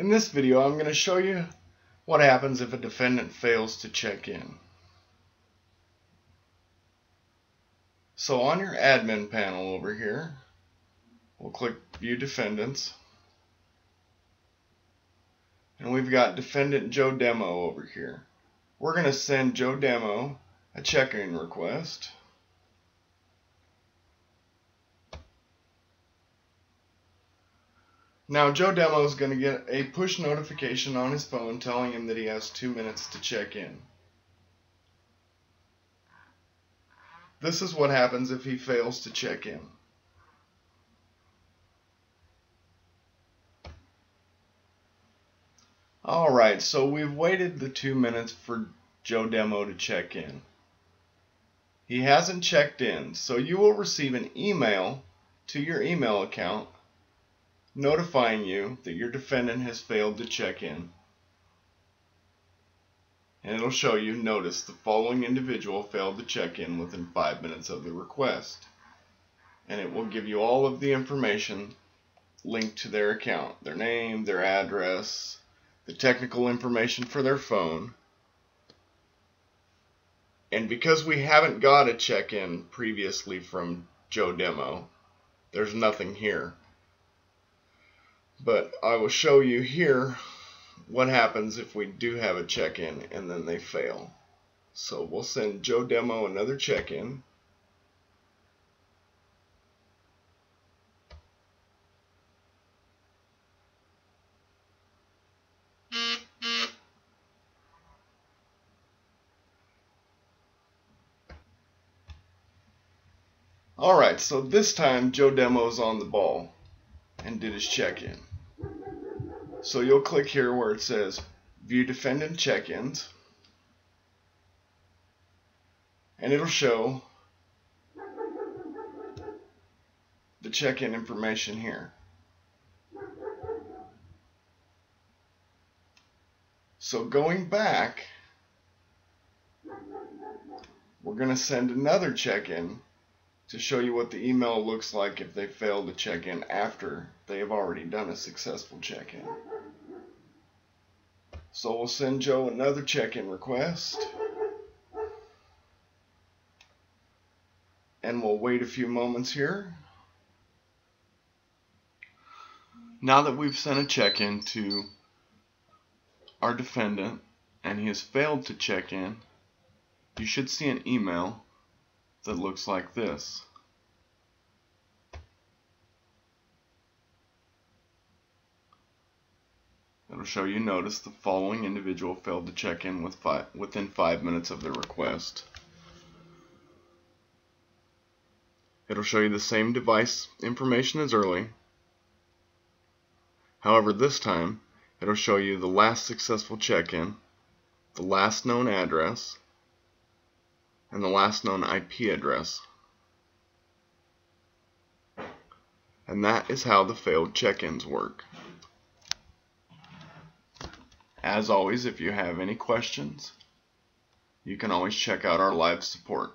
In this video, I'm going to show you what happens if a defendant fails to check in. So on your admin panel over here, we'll click View Defendants. And we've got Defendant Joe Demo over here. We're going to send Joe Demo a check-in request. Now Joe Demo is going to get a push notification on his phone telling him that he has 2 minutes to check in. This is what happens if he fails to check in. Alright, so we've waited the 2 minutes for Joe Demo to check in. He hasn't checked in, so you will receive an email to your email account notifying you that your defendant has failed to check in. And it'll show you, notice, the following individual failed to check in within 5 minutes of the request. And it will give you all of the information linked to their account, their name, their address, the technical information for their phone. And because we haven't got a check-in previously from Joe Demo, there's nothing here. But I will show you here what happens if we do have a check-in and then they fail. So we'll send Joe Demo another check-in. Alright, so this time Joe Demo's on the ball and did his check-in. So you'll click here where it says View Defendant Check-ins, and it'll show the check-in information here. So going back, we're going to send another check-in to show you what the email looks like if they fail to check in after they have already done a successful check-in. So we'll send Joe another check-in request, and we'll wait a few moments here. Now that we've sent a check-in to our defendant and he has failed to check in, you should see an email that looks like this. It'll show you, notice, the following individual failed to check in within 5 minutes of their request. It'll show you the same device information as early. However, this time it'll show you the last successful check-in, the last known address, and the last known IP address. And that is how the failed check-ins work. As always, if you have any questions, you can always check out our live support.